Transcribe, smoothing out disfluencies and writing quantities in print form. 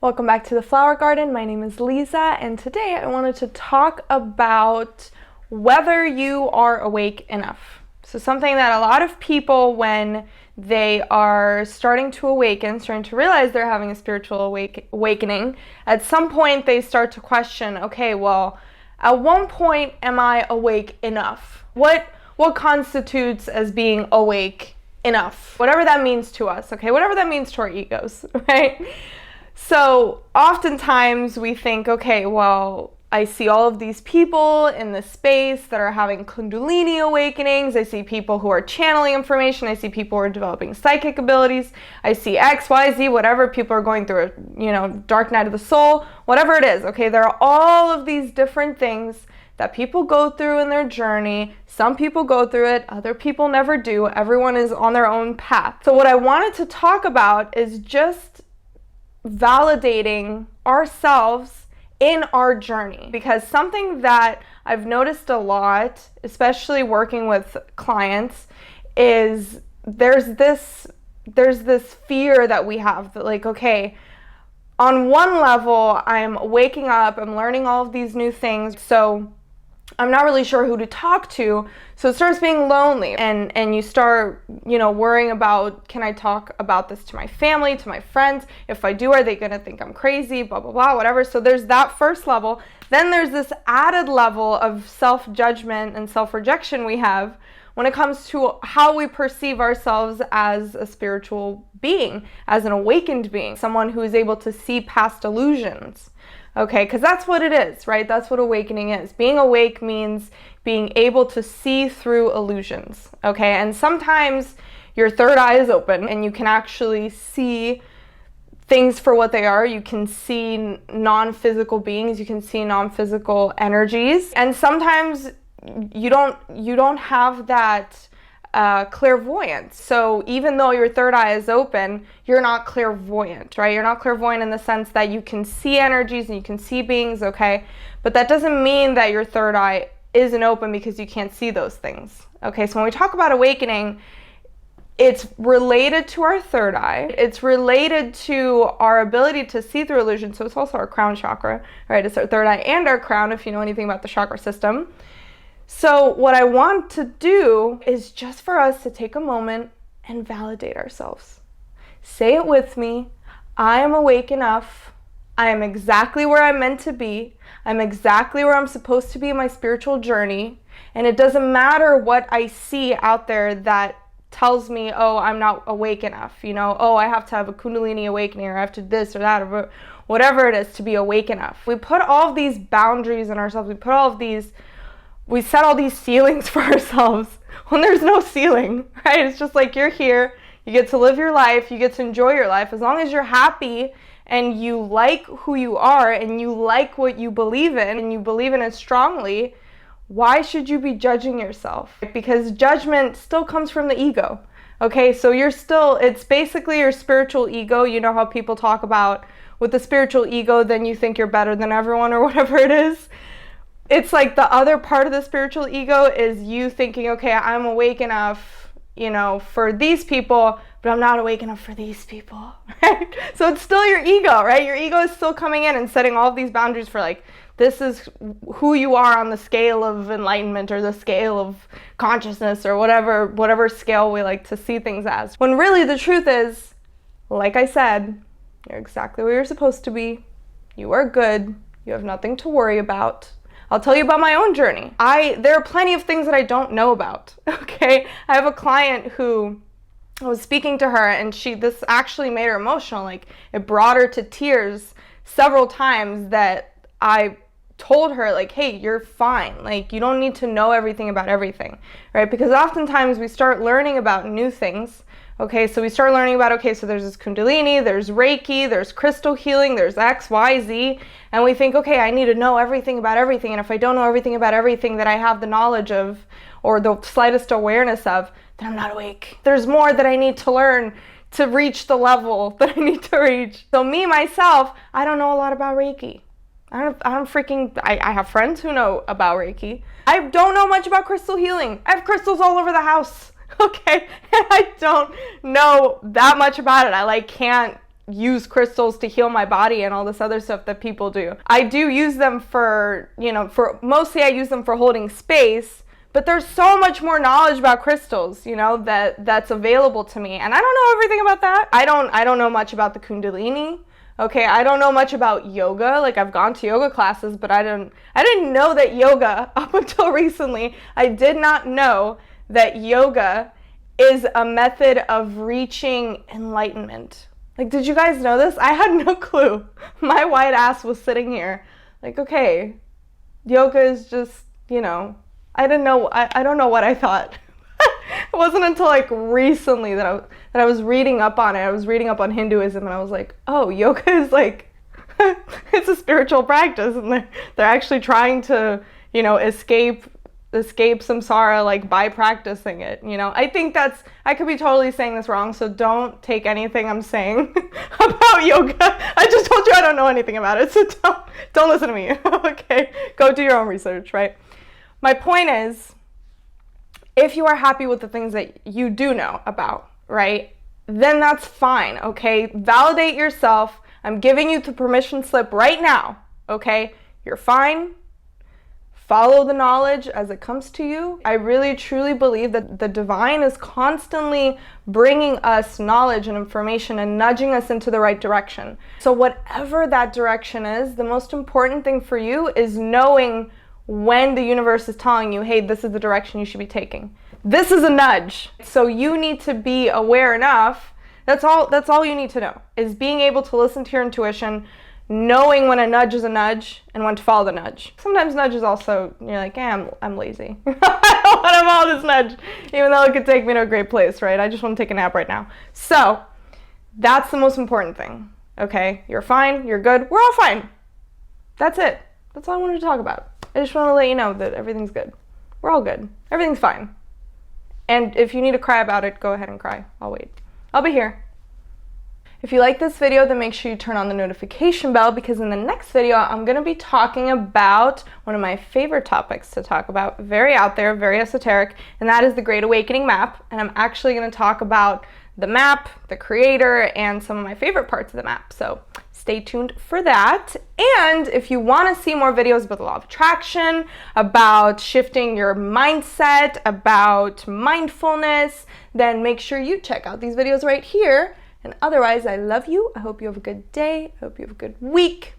Welcome back to the Flower Garden. My name is Lisa, and today I wanted to talk about whether you are awake enough. So something that a lot of people, when they are starting to awaken, starting to realize they're having a spiritual awakening, at some point they start to question, okay, well, at one point am I awake enough? What constitutes as being awake enough? Whatever that means to us, okay? Whatever that means to our egos, right? So oftentimes we think, okay, well, I see all of these people in this space that are having Kundalini awakenings. I see people who are channeling information. I see people who are developing psychic abilities. I see X, Y, Z, whatever. People are going through a, dark night of the soul, whatever it is. Okay, there are all of these different things that people go through in their journey. Some people go through it, other people never do. Everyone is on their own path. So what I wanted to talk about is just validating ourselves in our journey, because something that I've noticed a lot, especially working with clients, is there's this fear that we have that, like, okay, on one level I'm waking up, I'm learning all of these new things, so I'm not really sure who to talk to, so it starts being lonely, and you start, worrying about, can I talk about this to my family, to my friends? If I do, are they gonna think I'm crazy, blah, blah, blah, whatever. So there's that first level. Then there's this added level of self-judgment and self-rejection we have when it comes to how we perceive ourselves as a spiritual being, as an awakened being, someone who is able to see past illusions. Okay, because that's what it is, right? That's what awakening is. Being awake means being able to see through illusions, okay? And sometimes your third eye is open and you can actually see things for what they are. You can see non-physical beings, you can see non-physical energies. And sometimes you don't have that clairvoyance. So even though your third eye is open, you're not clairvoyant, right? You're not clairvoyant in the sense that you can see energies and you can see beings, okay? But that doesn't mean that your third eye isn't open because you can't see those things, okay? So when we talk about awakening, it's related to our third eye. It's related to our ability to see through illusion. So it's also our crown chakra, right? It's our third eye and our crown, if you know anything about the chakra system. So what I want to do is just for us to take a moment and validate ourselves. Say it with me. I am awake enough. I am exactly where I'm meant to be. I'm exactly where I'm supposed to be in my spiritual journey. And it doesn't matter what I see out there that tells me, oh, I'm not awake enough. Oh, I have to have a Kundalini awakening, or I have to this or that, or whatever it is to be awake enough. We put all of these boundaries in ourselves. We set all these ceilings for ourselves when there's no ceiling, right? It's just like, you're here, you get to live your life, you get to enjoy your life. As long as you're happy and you like who you are and you like what you believe in and you believe in it strongly, why should you be judging yourself? Because judgment still comes from the ego, okay? So it's basically your spiritual ego. You know how people talk about with the spiritual ego, then you think you're better than everyone or whatever it is. It's like the other part of the spiritual ego is you thinking, okay, I'm awake enough, for these people, but I'm not awake enough for these people, right? So it's still your ego, right? Your ego is still coming in and setting all of these boundaries for, like, this is who you are on the scale of enlightenment or the scale of consciousness or whatever scale we like to see things as. When really the truth is, like I said, you're exactly where you're supposed to be. You are good. You have nothing to worry about. I'll tell you about my own journey. There are plenty of things that I don't know about, okay? I have a client who, I was speaking to her, and this actually made her emotional. Like, it brought her to tears several times that I told her, like, hey, you're fine. Like, you don't need to know everything about everything, right? Because oftentimes we start learning about new things. Okay, so we start learning about, okay, so there's this Kundalini, there's Reiki, there's crystal healing, there's X, Y, Z, and we think, okay, I need to know everything about everything, and if I don't know everything about everything that I have the knowledge of or the slightest awareness of, then I'm not awake. There's more that I need to learn to reach the level that I need to reach. So me, myself, I don't know a lot about Reiki. I have friends who know about Reiki. I don't know much about crystal healing. I have crystals all over the house. Okay, I don't know that much about it. I can't use crystals to heal my body and all this other stuff that people do. I do use them for, mostly I use them for holding space, but there's so much more knowledge about crystals, that's available to me. And I don't know everything about that. I don't know much about the Kundalini. Okay, I don't know much about yoga. Like, I've gone to yoga classes, but I didn't know that yoga, up until recently, I did not know that yoga is a method of reaching enlightenment. Like, did you guys know this? I had no clue. My white ass was sitting here like, okay, yoga is just, I didn't know, I don't know what I thought. It wasn't until like recently that I was reading up on it. I was reading up on Hinduism, and I was like, oh, yoga is like, it's a spiritual practice, and they're actually trying to, escape samsara, like, by practicing it. I think I could be totally saying this wrong, so don't take anything I'm saying about yoga. I just told you I don't know anything about it, so don't listen to me. Okay, go do your own research, right? My point is, if you are happy with the things that you do know about, right, then that's fine, okay? Validate yourself. I'm giving you the permission slip right now, okay? You're fine. Follow the knowledge as it comes to you. I really, truly believe that the divine is constantly bringing us knowledge and information and nudging us into the right direction. So whatever that direction is, the most important thing for you is knowing when the universe is telling you, hey, this is the direction you should be taking. This is a nudge. So you need to be aware enough. That's all you need to know, is being able to listen to your intuition, knowing when a nudge is a nudge and when to follow the nudge. Sometimes nudges also, you're like, I'm lazy. I don't want to follow this nudge, even though it could take me to a great place, right? I just want to take a nap right now. So that's the most important thing, okay? You're fine, you're good, we're all fine. That's it. That's all I wanted to talk about. I just want to let you know that everything's good. We're all good. Everything's fine. And if you need to cry about it, go ahead and cry. I'll wait. I'll be here. If you like this video, then make sure you turn on the notification bell, because in the next video, I'm going to be talking about one of my favorite topics to talk about, very out there, very esoteric, and that is the Great Awakening map. And I'm actually going to talk about the map, the creator, and some of my favorite parts of the map. So stay tuned for that. And if you want to see more videos about the law of attraction, about shifting your mindset, about mindfulness, then make sure you check out these videos right here. And otherwise, I love you. I hope you have a good day. I hope you have a good week.